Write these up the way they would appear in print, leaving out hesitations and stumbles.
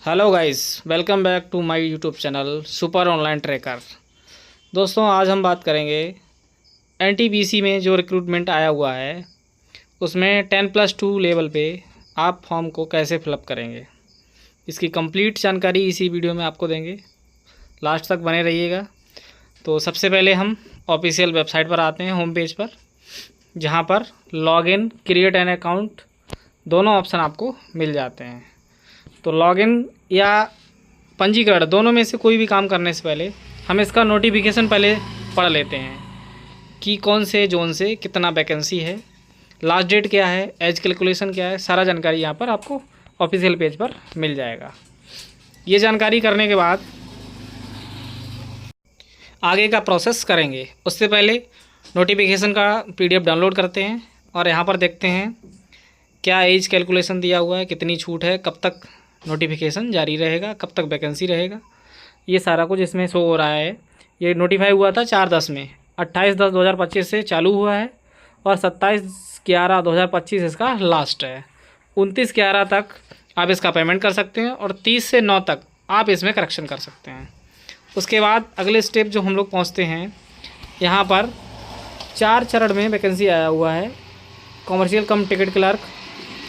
Hello guys, welcome back to my YouTube channel super online tracker. दोस्तों, आज हम बात करेंगे एनटीपीसी में जो रिक्रूटमेंट आया हुआ है उसमें 10+2 लेवल पे आप फॉर्म को कैसे फिलअप करेंगे। इसकी कंप्लीट जानकारी इसी वीडियो में आपको देंगे, लास्ट तक बने रहिएगा। तो सबसे पहले हम ऑफिशियल वेबसाइट पर आते हैं, होम पेज पर, जहाँ पर लॉगिन, क्रिएट एन अकाउंट दोनों ऑप्शन आपको मिल जाते हैं। तो लॉगिन या पंजीकरण दोनों में से कोई भी काम करने से पहले हम इसका नोटिफिकेशन पहले पढ़ लेते हैं कि कौन से जोन से कितना वैकेंसी है, लास्ट डेट क्या है, एज कैलकुलेशन क्या है, सारा जानकारी यहाँ पर आपको ऑफिशियल पेज पर मिल जाएगा। ये जानकारी करने के बाद आगे का प्रोसेस करेंगे। उससे पहले नोटिफिकेशन का PDF डाउनलोड करते हैं और यहाँ पर देखते हैं क्या एज कैलकुलेशन दिया हुआ है, कितनी छूट है, कब तक नोटिफिकेशन जारी रहेगा, कब तक वैकेंसी रहेगा, ये सारा कुछ इसमें शो हो रहा है। ये नोटिफाई हुआ था 4/10 में, 28/10/2025 से चालू हुआ है और 27/11/2025 इसका लास्ट है। 29/11 तक आप इसका पेमेंट कर सकते हैं और 30 से 9 तक आप इसमें करेक्शन कर सकते हैं। उसके बाद अगले स्टेप जो हम लोग पहुँचते हैं, यहाँ पर 4 चरण में वैकेंसी आया हुआ है। कॉमर्शियल कम ticket clerk,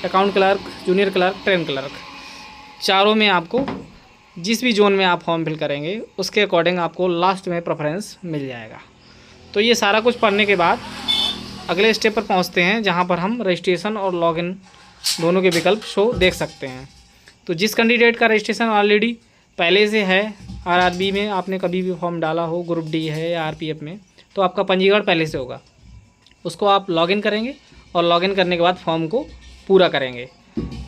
account clerk, junior clerk, train clerk, चारों में आपको जिस भी जोन में आप फॉर्म फिल करेंगे उसके अकॉर्डिंग आपको लास्ट में प्रेफरेंस मिल जाएगा। तो ये सारा कुछ पढ़ने के बाद अगले स्टेप पर पहुंचते हैं, जहां पर हम रजिस्ट्रेशन और लॉगिन दोनों के विकल्प शो देख सकते हैं। तो जिस कैंडिडेट का रजिस्ट्रेशन ऑलरेडी पहले से है, RRB में आपने कभी भी फॉर्म डाला हो, ग्रुप D है या RPF में, तो आपका पंजीकरण पहले से होगा। उसको आप लॉगिन करेंगे और लॉगिन करने के बाद फॉर्म को पूरा करेंगे।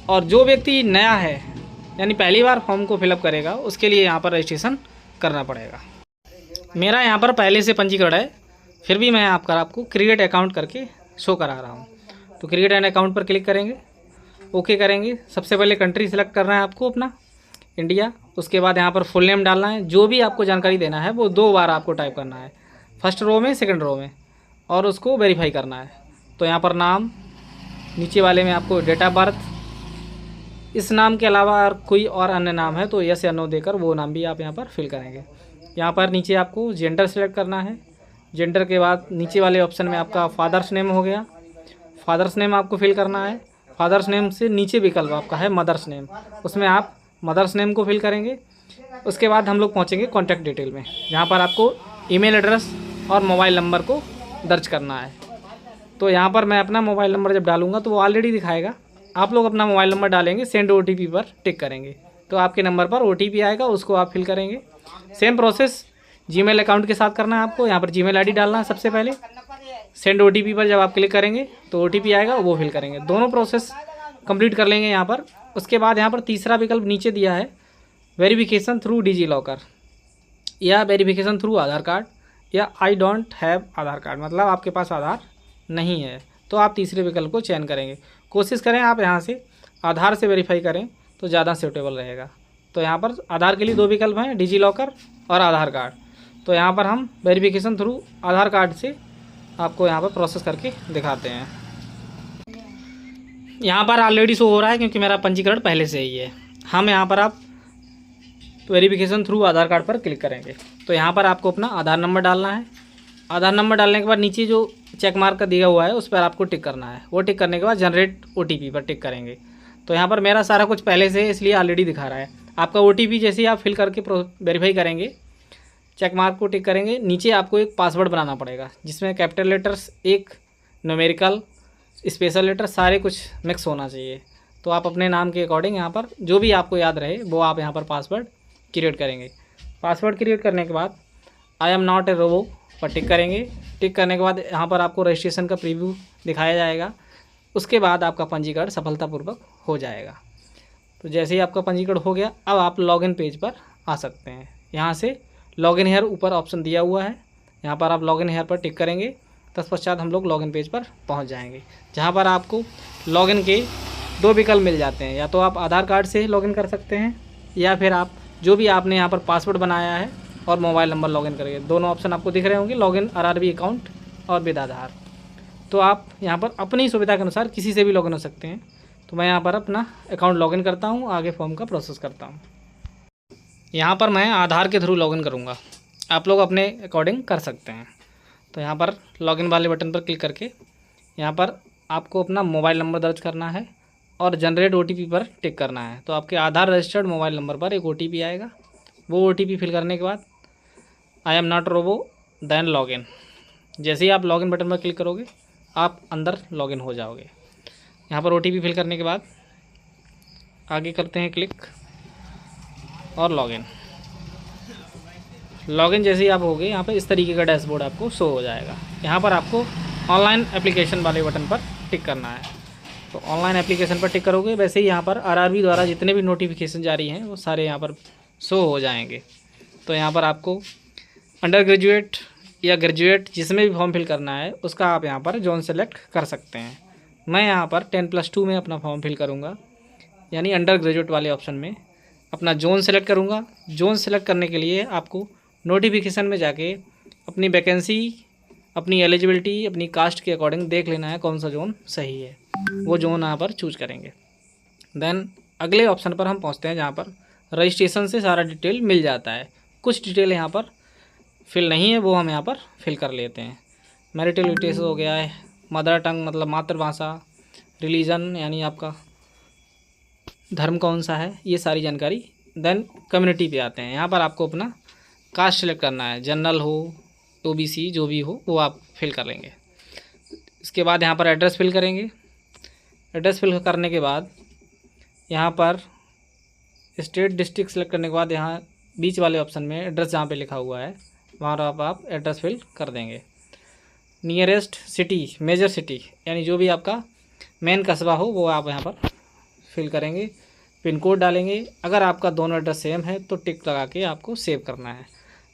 और जो व्यक्ति नया है यानी पहली बार फॉर्म को फिलअप करेगा, उसके लिए यहाँ पर रजिस्ट्रेशन करना पड़ेगा। मेरा यहाँ पर पहले से पंजीकरण है, फिर भी मैं आपको क्रिएट अकाउंट करके शो करा रहा हूँ। तो क्रिएट एन अकाउंट पर क्लिक करेंगे, ओके करेंगे। सबसे पहले कंट्री सेलेक्ट करना है आपको अपना, इंडिया। उसके बाद यहाँ पर फुल नेम डालना है, जो भी आपको जानकारी देना है वो 2 बार आपको टाइप करना है, फर्स्ट रो में, सेकेंड रो में, और उसको वेरीफाई करना है। तो यहाँ पर नाम, नीचे वाले में आपको डेट ऑफ बर्थ, इस नाम के अलावा अगर कोई और अन्य नाम है तो यस या नो देकर वो नाम भी आप यहाँ पर फिल करेंगे। यहाँ पर नीचे आपको जेंडर सेलेक्ट करना है। जेंडर के बाद नीचे वाले ऑप्शन में आपका फादर्स नेम हो गया, फादर्स नेम आपको फिल करना है। फादर्स नेम से नीचे विकल्प आपका है मदर्स नेम, उसमें आप मदर्स नेम को फिल करेंगे। उसके बाद हम लोग पहुँचेंगे कॉन्टैक्ट डिटेल में, जहाँ पर आपको ईमेल एड्रेस और मोबाइल नंबर को दर्ज करना है। तो यहाँ पर मैं अपना मोबाइल नंबर जब डालूंगा तो वो ऑलरेडी दिखाएगा, आप लोग अपना मोबाइल नंबर डालेंगे, सेंड OTP पर टिक करेंगे तो आपके नंबर पर OTP आएगा, उसको आप फिल करेंगे। सेम प्रोसेस जीमेल अकाउंट के साथ करना है आपको। यहाँ पर जीमेल ID डालना है सबसे पहले, सेंड OTP पर जब आप क्लिक करेंगे तो OTP आएगा, वो फिल करेंगे। दोनों प्रोसेस कंप्लीट कर लेंगे यहाँ पर। उसके बाद यहाँ पर तीसरा विकल्प नीचे दिया है, वेरिफिकेशन थ्रू डिजीलॉकर या वेरिफिकेशन थ्रू आधार कार्ड या I don't have Aadhaar card, मतलब आपके पास आधार नहीं है, तो आप तीसरे विकल्प को चयन करेंगे। कोशिश करें आप यहाँ से आधार से वेरीफाई करें तो ज़्यादा सूटेबल रहेगा। तो यहाँ पर आधार के लिए 2 विकल्प हैं, डिजीलॉकर और आधार कार्ड। तो यहाँ पर हम वेरिफिकेशन थ्रू आधार कार्ड से आपको यहाँ पर प्रोसेस करके दिखाते हैं। यहाँ पर ऑलरेडी शो हो रहा है क्योंकि मेरा पंजीकरण पहले से ही है। हम यहाँ पर आप वेरिफिकेशन थ्रू आधार कार्ड पर क्लिक करेंगे तो यहाँ पर आपको अपना आधार नंबर डालना है। आधार नंबर डालने के बाद नीचे जो चेक मार्क का दिया हुआ है उस पर आपको टिक करना है। वो टिक करने के बाद जनरेट OTP पर टिक करेंगे। तो यहाँ पर मेरा सारा कुछ पहले से है, इसलिए ऑलरेडी दिखा रहा है। आपका OTP जैसे ही आप फिल करके वेरीफाई करेंगे, चेक मार्क को टिक करेंगे, नीचे आपको एक पासवर्ड बनाना पड़ेगा जिसमें कैपिटल लेटर्स, एक न्यूमेरिकल, स्पेशल लेटर, सारे कुछ मिक्स होना चाहिए। तो आप अपने नाम के अकॉर्डिंग यहाँ पर जो भी आपको याद रहे वो आप यहाँ पर पासवर्ड क्रिएट करेंगे। पासवर्ड क्रिएट करने के बाद I am not a robo पर टिक करेंगे। टिक करने के बाद यहाँ पर आपको रजिस्ट्रेशन का प्रीव्यू दिखाया जाएगा। उसके बाद आपका पंजीकरण सफलतापूर्वक हो जाएगा। तो जैसे ही आपका पंजीकरण हो गया, अब आप लॉगिन पेज पर आ सकते हैं। यहाँ से लॉगिन हेयर ऊपर ऑप्शन दिया हुआ है, यहाँ पर आप लॉगिन हेयर पर टिक करेंगे। तत्पश्चात हम लोग लॉगिन पेज पर पहुँच जाएंगे, जहाँ पर आपको लॉगिन के 2 विकल्प मिल जाते हैं। या तो आप आधार कार्ड से लॉगिन कर सकते हैं या फिर आप जो भी आपने यहाँ पर पासवर्ड बनाया है और मोबाइल नंबर लॉगिन करेंगे। दोनों ऑप्शन आपको दिख रहे होंगे, लॉगिन RRB अकाउंट और विद आधार। तो आप यहाँ पर अपनी सुविधा के अनुसार किसी से भी लॉगिन हो सकते हैं। तो मैं यहाँ पर अपना अकाउंट लॉगिन करता हूँ, आगे फॉर्म का प्रोसेस करता हूँ। यहाँ पर मैं आधार के थ्रू लॉगिन करूँगा, आप लोग अपने अकॉर्डिंग कर सकते हैं। तो यहाँ पर लॉगिन वाले बटन पर क्लिक करके यहाँ पर आपको अपना मोबाइल नंबर दर्ज करना है और जनरेट OTP पर टिक करना है। तो आपके आधार रजिस्टर्ड मोबाइल नंबर पर एक OTP आएगा, वो OTP फिल करने के बाद I am not robo then login, जैसे ही आप लॉगिन बटन पर क्लिक करोगे आप अंदर लॉगिन हो जाओगे। यहाँ पर OTP फिल करने के बाद आगे करते हैं क्लिक और लॉगिन जैसे ही आप होगे यहाँ पर इस तरीके का डैशबोर्ड आपको शो हो जाएगा। यहाँ पर आपको ऑनलाइन एप्लीकेशन वाले बटन पर टिक करना है। तो ऑनलाइन एप्लीकेशन पर टिक करोगे, वैसे ही यहाँ पर RRB द्वारा जितने भी नोटिफिकेशन जारी हैं वो सारे यहाँ पर शो हो जाएंगे। तो यहाँ पर आपको अंडर ग्रेजुएट या ग्रेजुएट जिसमें भी फॉर्म फिल करना है उसका आप यहाँ पर जोन सेलेक्ट कर सकते हैं। मैं यहाँ पर 10+2 में अपना फॉर्म फिल करूँगा, यानी अंडर ग्रेजुएट वाले ऑप्शन में अपना जोन सेलेक्ट करूँगा। जोन सेलेक्ट करने के लिए आपको नोटिफिकेशन में जाके अपनी वैकेंसी, अपनी एलिजिबिलिटी, अपनी कास्ट के अकॉर्डिंग देख लेना है कौन सा जोन सही है, वो जोन यहाँ पर चूज करेंगे। देन अगले ऑप्शन पर हम पहुँचते हैं जहाँ पर रजिस्ट्रेशन से सारा डिटेल मिल जाता है। कुछ डिटेल यहाँ पर फिल नहीं है, वो हम यहाँ पर फिल कर लेते हैं। मैरिटल स्टेटस हो गया है, मदर टंग मतलब मातृभाषा, रिलीजन यानी आपका धर्म कौन सा है, ये सारी जानकारी। देन कम्युनिटी पे आते हैं, यहाँ पर आपको अपना कास्ट सेलेक्ट करना है, जनरल हो, OBC जो भी हो वो आप फिल कर लेंगे। इसके बाद यहाँ पर एड्रेस फिल करेंगे। एड्रेस फिल करने के बाद यहाँ पर स्टेट डिस्ट्रिक्ट सेलेक्ट करने के बाद यहाँ बीच वाले ऑप्शन में एड्रेस जहाँ पे लिखा हुआ है वहाँ आप एड्रेस फिल कर देंगे। नियरेस्ट सिटी, मेजर सिटी यानी जो भी आपका मेन कस्बा हो वो आप यहाँ पर फिल करेंगे। पिन कोड डालेंगे। अगर आपका दोनों एड्रेस सेम है तो टिक लगा के आपको सेव करना है।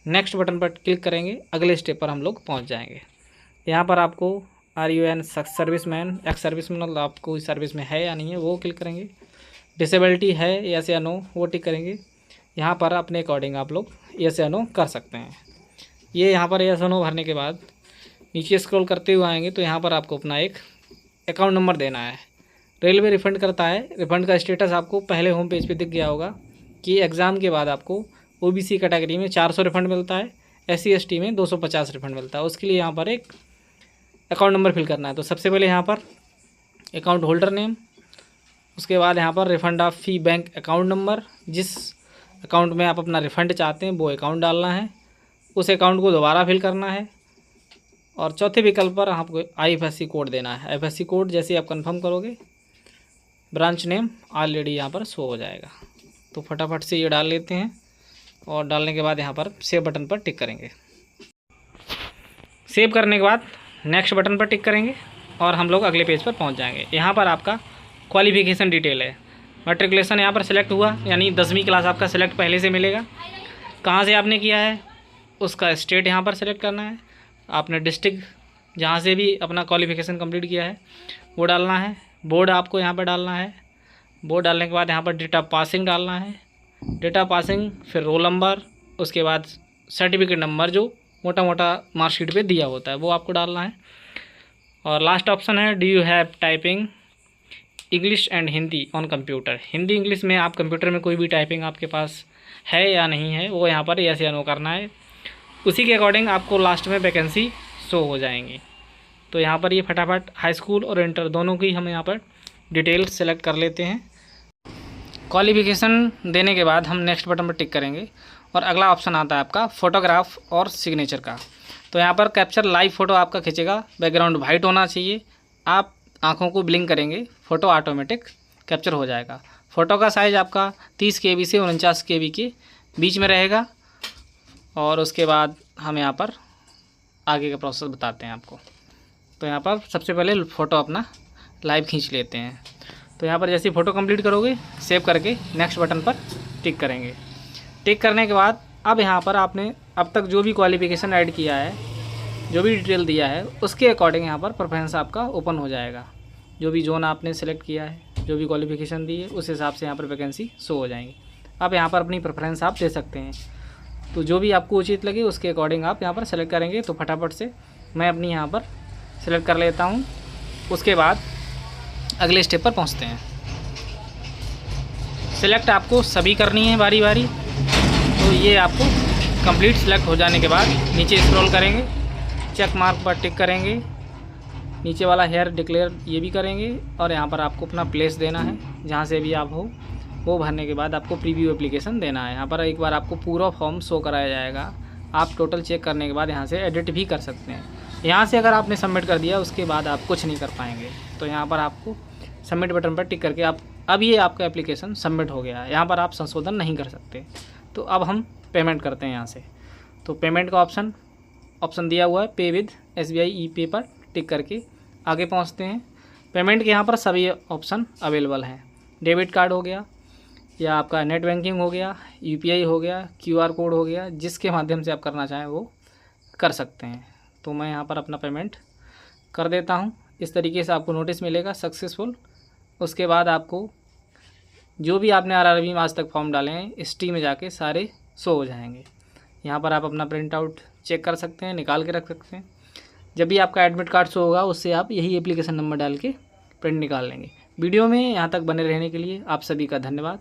नेक्स्ट बटन पर क्लिक करेंगे, अगले स्टेप पर हम लोग पहुँच जाएंगे। यहाँ पर आपको RUN सर्विसमैन, एक्स सर्विसमैन मतलब आपको इस सर्विस में है या नहीं है वो क्लिक करेंगे। डिसेबिलिटी है यस या नो वो टिक करेंगे। यहाँ पर अपने अकॉर्डिंग आप लोग यस या नो कर सकते हैं। ये यहाँ पर यस या नो भरने के बाद नीचे स्क्रॉल करते हुए आएंगे तो यहाँ पर आपको अपना एक अकाउंट नंबर देना है। रेलवे रिफ़ंड करता है, रिफ़ंड का स्टेटस आपको पहले होम पेज पे दिख गया होगा कि एग्ज़ाम के बाद आपको OBC कैटेगरी में 400 रिफ़ंड मिलता है, SC ST में 250 रिफ़ंड मिलता है। उसके लिए यहाँ पर एक अकाउंट नंबर फिल करना है। तो सबसे पहले यहाँ पर अकाउंट होल्डर नेम, उसके बाद यहाँ पर refund of fee bank account number, जिस अकाउंट में आप अपना रिफ़ंड चाहते हैं वो अकाउंट डालना है, उस अकाउंट को दोबारा फिल करना है। और चौथे विकल्प पर आपको IFSC कोड देना है। IFSC कोड जैसे ही आप कंफर्म करोगे ब्रांच नेम ऑलरेडी यहाँ पर शो हो जाएगा। तो फटाफट से ये डाल लेते हैं और डालने के बाद यहाँ पर सेव बटन पर टिक करेंगे। सेव करने के बाद नेक्स्ट बटन पर टिक करेंगे और हम लोग अगले पेज पर पहुँच जाएंगे। यहाँ पर आपका क्वालिफिकेशन डिटेल है। मैट्रिकुलेशन यहाँ पर सेलेक्ट हुआ, यानी 10वीं क्लास आपका सेलेक्ट पहले से मिलेगा। कहाँ से आपने किया है उसका स्टेट यहाँ पर सेलेक्ट करना है। आपने डिस्ट्रिक्ट जहाँ से भी अपना क्वालिफिकेशन कंप्लीट किया है वो डालना है। बोर्ड आपको यहाँ पर डालना है। बोर्ड डालने के बाद यहाँ पर डेट ऑफ पासिंग डालना है। डेट ऑफ पासिंग, फिर रोल नंबर, उसके बाद सर्टिफिकेट नंबर जो मोटा मोटा मार्कशीट पे दिया होता है वो आपको डालना है। और लास्ट ऑप्शन है do you have typing English and Hindi on computer. Hindi English में आप कंप्यूटर में कोई भी टाइपिंग आपके पास है या नहीं है वो यहाँ पर यस या नो करना है। उसी के अकॉर्डिंग आपको लास्ट में वैकेंसी शो हो जाएंगी। तो यहाँ पर ये फटाफट हाई स्कूल और इंटर दोनों की हम यहाँ पर डिटेल सेलेक्ट कर लेते हैं। क्वालिफिकेशन देने के बाद हम नेक्स्ट बटन पर टिक करेंगे और अगला ऑप्शन आता है आपका फ़ोटोग्राफ और सिग्नेचर का। तो यहाँ पर कैप्चर लाइव फ़ोटो आपका खींचेगा, बैकग्राउंड वाइट होना चाहिए, आप आँखों को ब्लिंक करेंगे, फ़ोटो ऑटोमेटिक कैप्चर हो जाएगा। फ़ोटो का साइज़ आपका 30 KB से 49 KB के बीच में रहेगा। और उसके बाद हम यहाँ पर आगे का प्रोसेस बताते हैं आपको। तो यहाँ पर सबसे पहले फ़ोटो अपना लाइव खींच लेते हैं। तो यहाँ पर जैसे फ़ोटो कंप्लीट करोगे सेव करके नेक्स्ट बटन पर टिक करेंगे। टिक करने के बाद अब यहाँ पर आपने अब तक जो भी क्वालिफ़िकेशन ऐड किया है, जो भी डिटेल दिया है उसके अकॉर्डिंग यहाँ पर प्रेफरेंस आपका ओपन हो जाएगा। जो भी जोन आपने सेलेक्ट किया है, जो भी क्वालिफ़िकेशन दी है उस हिसाब से यहाँ पर वैकेंसी शो हो जाएंगी। अब यहाँ पर अपनी प्रेफरेंस आप दे सकते हैं। तो जो भी आपको उचित लगे उसके अकॉर्डिंग आप यहाँ पर सेलेक्ट करेंगे। तो फटाफट से मैं अपनी यहाँ पर सेलेक्ट कर लेता हूँ। उसके बाद अगले स्टेप पर पहुँचते हैं। सिलेक्ट आपको सभी करनी है बारी बारी। ये आपको कंप्लीट सेलेक्ट हो जाने के बाद नीचे स्क्रॉल करेंगे, चेक मार्क पर टिक करेंगे, नीचे वाला हेयर डिक्लेयर ये भी करेंगे और यहाँ पर आपको अपना प्लेस देना है जहाँ से भी आप हो। वो भरने के बाद आपको प्रीव्यू एप्लीकेशन देना है। यहाँ पर एक बार आपको पूरा फॉर्म शो कराया जाएगा। आप टोटल चेक करने के बाद यहाँ से एडिट भी कर सकते हैं। यहाँ से अगर आपने सबमिट कर दिया उसके बाद आप कुछ नहीं कर पाएंगे। तो यहाँ पर आपको सबमिट बटन पर टिक करके अब ये आपका एप्लीकेशन सबमिट हो गया है। यहाँ पर आप संशोधन नहीं कर सकते। तो अब हम पेमेंट करते हैं यहाँ से। तो पेमेंट का ऑप्शन दिया हुआ है, पे विद SBI ई-पे पर टिक करके आगे पहुँचते हैं। पेमेंट के यहाँ पर सभी ऑप्शन अवेलेबल हैं। डेबिट कार्ड हो गया या आपका नेट बैंकिंग हो गया, UPI हो गया, QR कोड हो गया, जिसके माध्यम से आप करना चाहें वो कर सकते हैं। तो मैं यहाँ पर अपना पेमेंट कर देता हूँ। इस तरीके से आपको नोटिस मिलेगा सक्सेसफुल। उसके बाद आपको जो भी आपने RRB में आज तक फॉर्म डाले हैं ST में जाके सारे शो हो जाएंगे। यहाँ पर आप अपना प्रिंट आउट चेक कर सकते हैं, निकाल के रख सकते हैं। जब भी आपका एडमिट कार्ड शो होगा उससे आप यही एप्लीकेशन नंबर डाल के प्रिंट निकाल लेंगे। वीडियो में यहाँ तक बने रहने के लिए आप सभी का धन्यवाद।